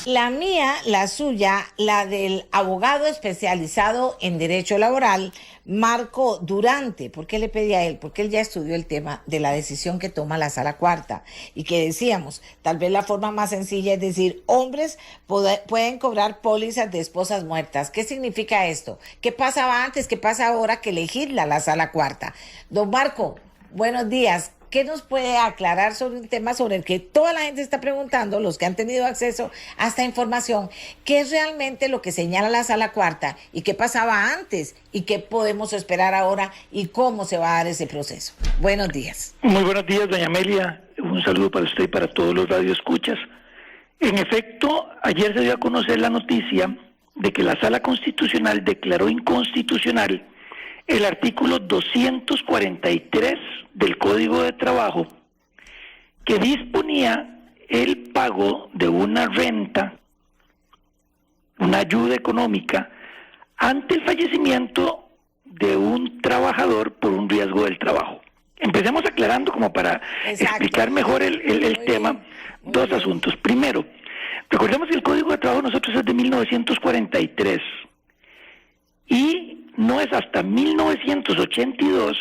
La mía, la suya, la del abogado especializado en derecho laboral, Marco Durante. ¿Por qué le pedí a él? Porque él ya estudió el tema de la decisión que toma la Sala Cuarta y que decíamos, tal vez la forma más sencilla es decir, hombres pueden cobrar pólizas de esposas muertas. ¿Qué significa esto? ¿Qué pasaba antes? ¿Qué pasa ahora que legisla la Sala Cuarta? Don Marco, buenos días. ¿Qué nos puede aclarar sobre un tema sobre el que toda la gente está preguntando, los que han tenido acceso a esta información? ¿Qué es realmente lo que señala la Sala Cuarta y qué pasaba antes y qué podemos esperar ahora y cómo se va a dar ese proceso? Buenos días. Muy buenos días, doña Amelia. Un saludo para usted y para todos los radioescuchas. En efecto, ayer se dio a conocer la noticia de que la Sala Constitucional declaró inconstitucional el artículo 243 del Código de Trabajo, que disponía el pago de una renta, una ayuda económica, ante el fallecimiento de un trabajador por un riesgo del trabajo. Empecemos aclarando como para explicar mejor el tema, dos asuntos. Primero, recordemos que el Código de Trabajo nosotros es de 1943 y no es hasta 1982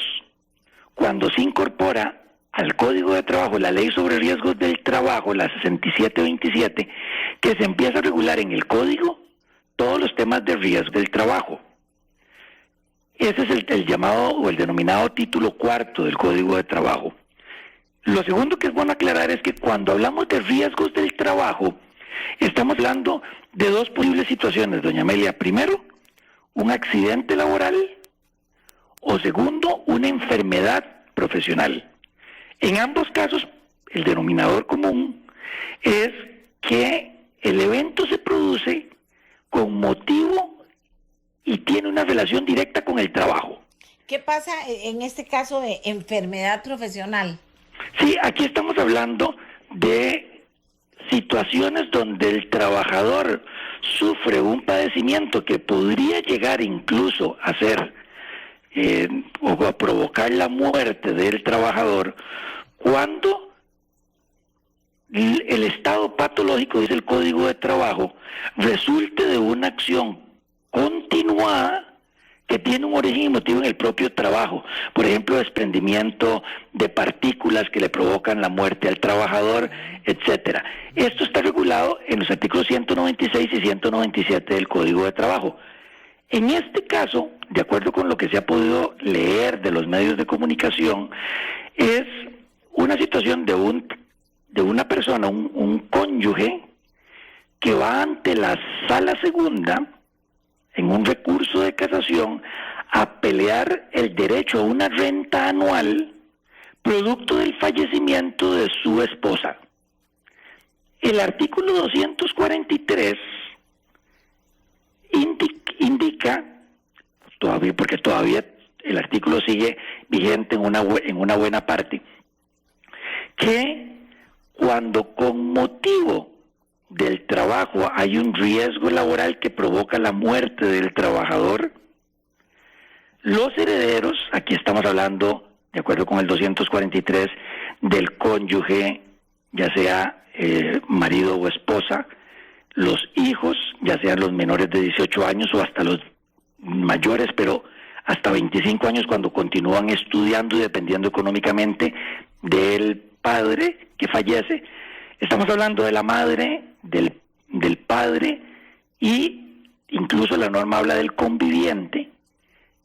cuando se incorpora al Código de Trabajo la Ley sobre Riesgos del Trabajo, la 6727, que se empieza a regular en el Código todos los temas de riesgo del trabajo. Ese es el llamado o el denominado título cuarto del Código de Trabajo. Lo segundo que es bueno aclarar es que cuando hablamos de riesgos del trabajo, estamos hablando de dos posibles situaciones, doña Amelia. Primero, un accidente laboral, o segundo, una enfermedad profesional. En ambos casos, el denominador común es que el evento se produce con motivo y tiene una relación directa con el trabajo. ¿Qué pasa en este caso de enfermedad profesional? Sí, aquí estamos hablando de situaciones donde el trabajador sufre un padecimiento que podría llegar incluso a ser o a provocar la muerte del trabajador cuando el estado patológico, dice el Código de Trabajo, resulte de una acción continuada que tiene un origen y motivo en el propio trabajo. Por ejemplo, desprendimiento de partículas que le provocan la muerte al trabajador, etcétera. Esto está regulado en los artículos 196 y 197 del Código de Trabajo. En este caso, de acuerdo con lo que se ha podido leer de los medios de comunicación, es una situación de una persona, un cónyuge, que va ante la Sala Segunda en un recurso de casación a pelear el derecho a una renta anual producto del fallecimiento de su esposa. El artículo 243 indica, porque todavía el artículo sigue vigente en una buena parte, que cuando con motivo del trabajo hay un riesgo laboral que provoca la muerte del trabajador, los herederos, aquí estamos hablando, de acuerdo con el 243, del cónyuge, ya sea marido o esposa, los hijos, ya sean los menores de 18 años o hasta los mayores, pero hasta 25 años cuando continúan estudiando y dependiendo económicamente del padre que fallece. Estamos hablando de la madre, del padre, y incluso la norma habla del conviviente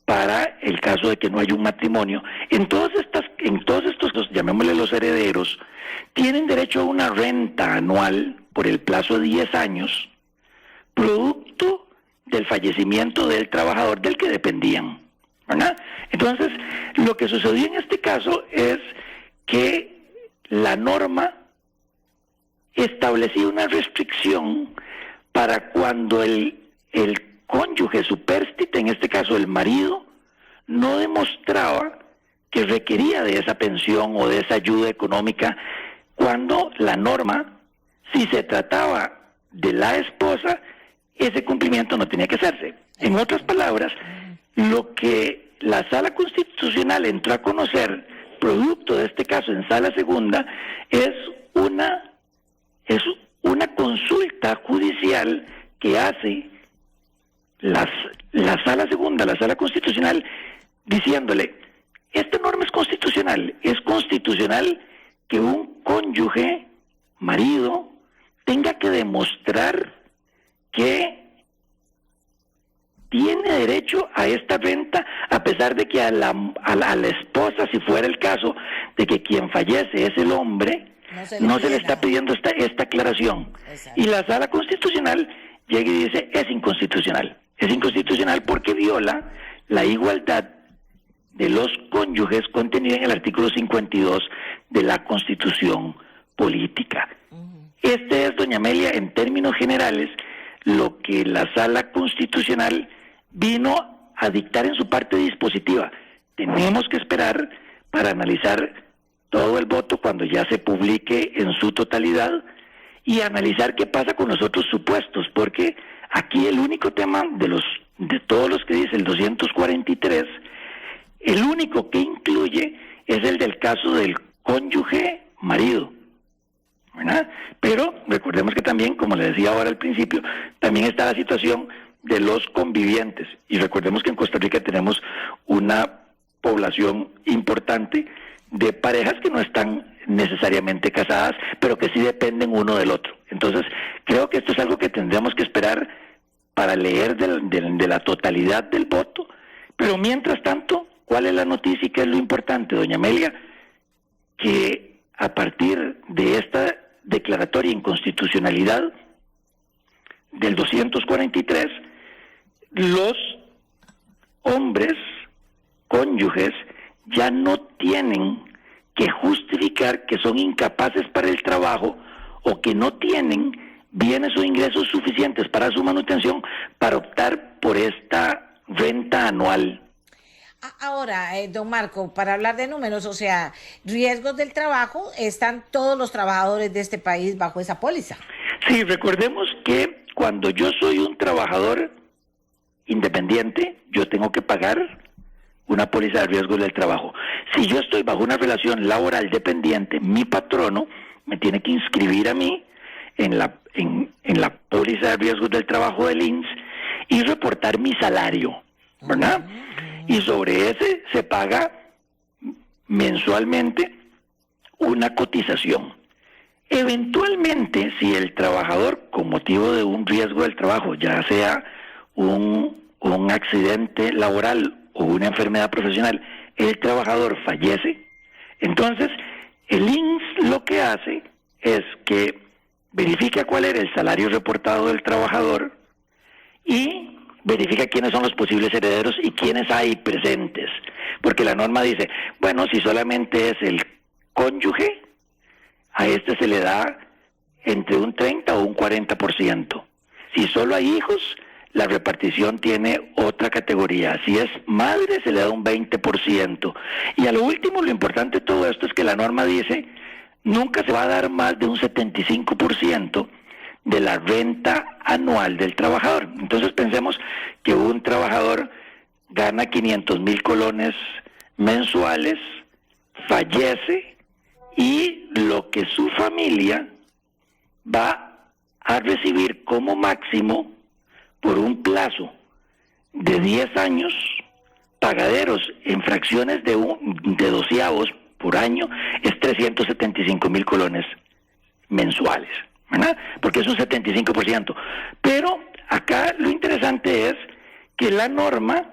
para el caso de que no haya un matrimonio. En todos estos, llamémosle los herederos, tienen derecho a una renta anual por el plazo de 10 años, producto del fallecimiento del trabajador del que dependían, ¿verdad? Entonces, lo que sucedió en este caso es que la norma establecía una restricción para cuando el cónyuge supérstite, en este caso el marido, no demostraba que requería de esa pensión o de esa ayuda económica, cuando la norma, si se trataba de la esposa, ese cumplimiento no tenía que hacerse. En otras palabras, lo que la Sala Constitucional entró a conocer, producto de este caso en Sala Segunda, es una consulta judicial que hace la Sala Segunda, la Sala Constitucional, diciéndole, esta norma es constitucional que un cónyuge, marido, tenga que demostrar que tiene derecho a esta renta, a pesar de que a la esposa, si fuera el caso de que quien fallece es el hombre, no se le está pidiendo esta aclaración. Exacto. Y la Sala Constitucional llega y dice, es inconstitucional. Es inconstitucional porque viola la igualdad de los cónyuges contenida en el artículo 52 de la Constitución Política. Este es, doña Amelia, en términos generales, lo que la Sala Constitucional vino a dictar en su parte dispositiva. Tenemos que esperar para analizar todo el voto cuando ya se publique en su totalidad y analizar qué pasa con los otros supuestos, porque aquí el único tema de todos los que dice el 243, el único que incluye es el del caso del cónyuge marido, ¿verdad? Pero recordemos que también, como le decía ahora al principio, también está la situación de los convivientes, y recordemos que en Costa Rica tenemos una población importante de parejas que no están necesariamente casadas, pero que sí dependen uno del otro. Entonces, creo que esto es algo que tendríamos que esperar para leer de la totalidad del voto, pero mientras tanto, ¿cuál es la noticia y qué es lo importante, doña Amelia? Que a partir de esta declaratoria de inconstitucionalidad del 243, los hombres, cónyuges, ya no tienen que justificar que son incapaces para el trabajo o que no tienen bienes o ingresos suficientes para su manutención para optar por esta renta anual. Ahora, don Marco, para hablar de números, o sea, riesgos del trabajo, ¿están todos los trabajadores de este país bajo esa póliza? Sí, recordemos que cuando yo soy un trabajador independiente, yo tengo que pagar una póliza de riesgos del trabajo. Si yo estoy bajo una relación laboral dependiente, mi patrono me tiene que inscribir a mí en la póliza de riesgos del trabajo del INSS y reportar mi salario, ¿verdad? Y sobre ese se paga mensualmente una cotización. Eventualmente, si el trabajador, con motivo de un riesgo del trabajo, ya sea un accidente laboral o una enfermedad profesional, el trabajador fallece, entonces el INSS lo que hace es que verifica cuál era el salario reportado del trabajador y verifica quiénes son los posibles herederos y quiénes hay presentes, porque la norma dice, bueno, si solamente es el cónyuge, a este se le da entre un 30 o un 40%. Si solo hay hijos, la repartición tiene otra categoría. Si es madre, se le da un 20%. Y a lo último, lo importante de todo esto es que la norma dice, nunca se va a dar más de un 75% de la renta anual del trabajador. Entonces pensemos que un trabajador gana 500,000 colones mensuales, fallece y lo que su familia va a recibir como máximo por un plazo de 10 años, pagaderos en fracciones de doceavos por año, es 375,000 colones mensuales, ¿verdad? Porque es un 75%. Pero acá lo interesante es que la norma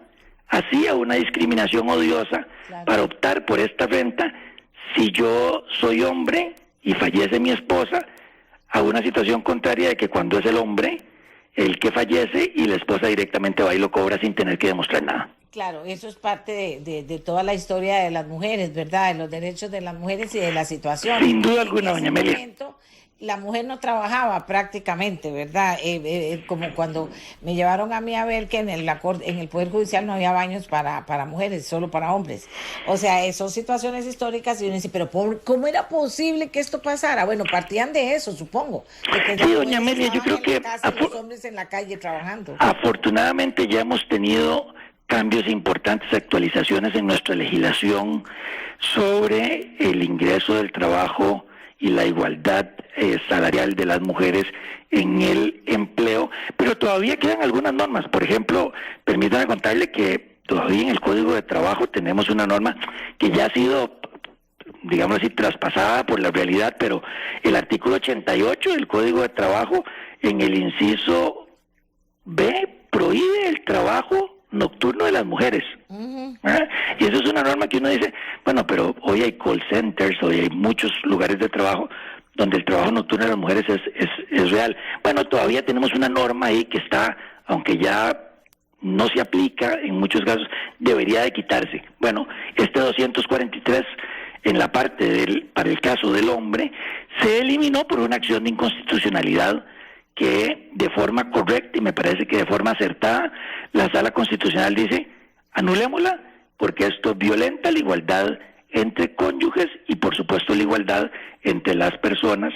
hacía una discriminación odiosa para optar por esta renta si yo soy hombre y fallece mi esposa, a una situación contraria de que cuando es el hombre el que fallece y la esposa directamente va y lo cobra sin tener que demostrar nada. Claro, eso es parte de toda la historia de las mujeres, ¿verdad? De los derechos de las mujeres y de la situación. Sin duda alguna, doña Amelia. La mujer no trabajaba prácticamente, ¿verdad? Como cuando me llevaron a mí a ver que en el Poder Judicial no había baños para mujeres, solo para hombres. O sea, son situaciones históricas y uno dice, pero ¿cómo era posible que esto pasara? Bueno, partían de eso, supongo. Sí, doña Amelia, yo creo que los hombres en la calle trabajando. Afortunadamente ya hemos tenido cambios importantes, actualizaciones en nuestra legislación sobre el ingreso del trabajo y la igualdad salarial de las mujeres en el empleo, pero todavía quedan algunas normas. Por ejemplo, permítame contarle que todavía en el Código de Trabajo tenemos una norma que ya ha sido, digamos así, traspasada por la realidad, pero el artículo 88 del Código de Trabajo, en el inciso B, prohíbe el trabajo nocturno de las mujeres. Y eso es una norma que uno dice, bueno, pero hoy hay call centers, hoy hay muchos lugares de trabajo donde el trabajo nocturno de las mujeres es real. Bueno, todavía tenemos una norma ahí que está, aunque ya no se aplica en muchos casos, debería de quitarse. Bueno, este 243 en la parte para el caso del hombre se eliminó por una acción de inconstitucionalidad que de forma correcta y me parece que de forma acertada la Sala Constitucional dice, anulémosla porque esto violenta la igualdad entre cónyuges y por supuesto la igualdad entre las personas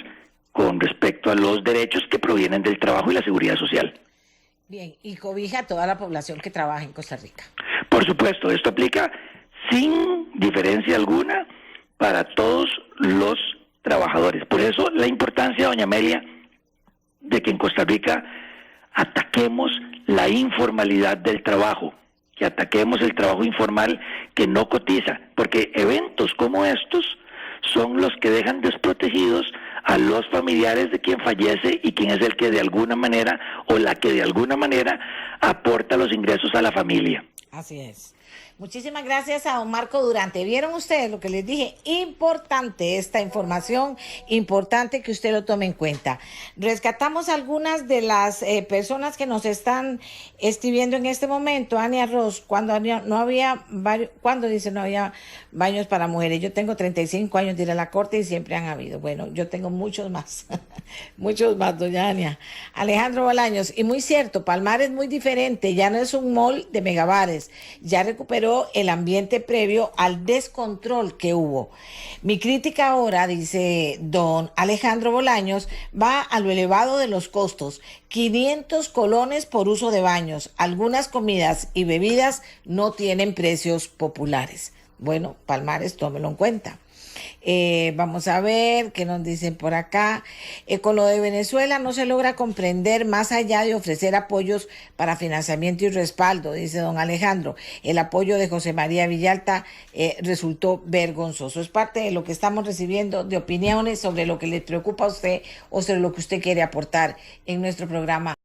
con respecto a los derechos que provienen del trabajo y la seguridad social. Bien, y cobija a toda la población que trabaja en Costa Rica. Por supuesto, esto aplica sin diferencia alguna para todos los trabajadores. Por eso la importancia, doña Amelia, de que en Costa Rica ataquemos la informalidad del trabajo, que ataquemos el trabajo informal que no cotiza, porque eventos como estos son los que dejan desprotegidos a los familiares de quien fallece y quien es el que de alguna manera o la que de alguna manera aporta los ingresos a la familia. Así es. Muchísimas gracias a don Marco Durante. ¿Vieron ustedes lo que les dije? Importante esta información, importante que usted lo tome en cuenta. Rescatamos algunas de las personas que nos están escribiendo en este momento. Ania Ross, cuando no había baños para mujeres. Yo tengo 35 años de ir a la corte y siempre han habido. Bueno, yo tengo muchos más, muchos más, doña Ania. Alejandro Bolaños, y muy cierto, Palmar es muy diferente, ya no es un mall de megabares, ya recuperó el ambiente previo al descontrol que hubo. Mi crítica ahora, dice don Alejandro Bolaños, va a lo elevado de los costos. 500 colones por uso de baños. Algunas comidas y bebidas no tienen precios populares. Bueno, Palmares, tómelo en cuenta. Vamos a ver qué nos dicen por acá. Con lo de Venezuela no se logra comprender más allá de ofrecer apoyos para financiamiento y respaldo, dice don Alejandro. El apoyo de José María Villalta resultó vergonzoso. Es parte de lo que estamos recibiendo de opiniones sobre lo que le preocupa a usted o sobre lo que usted quiere aportar en nuestro programa.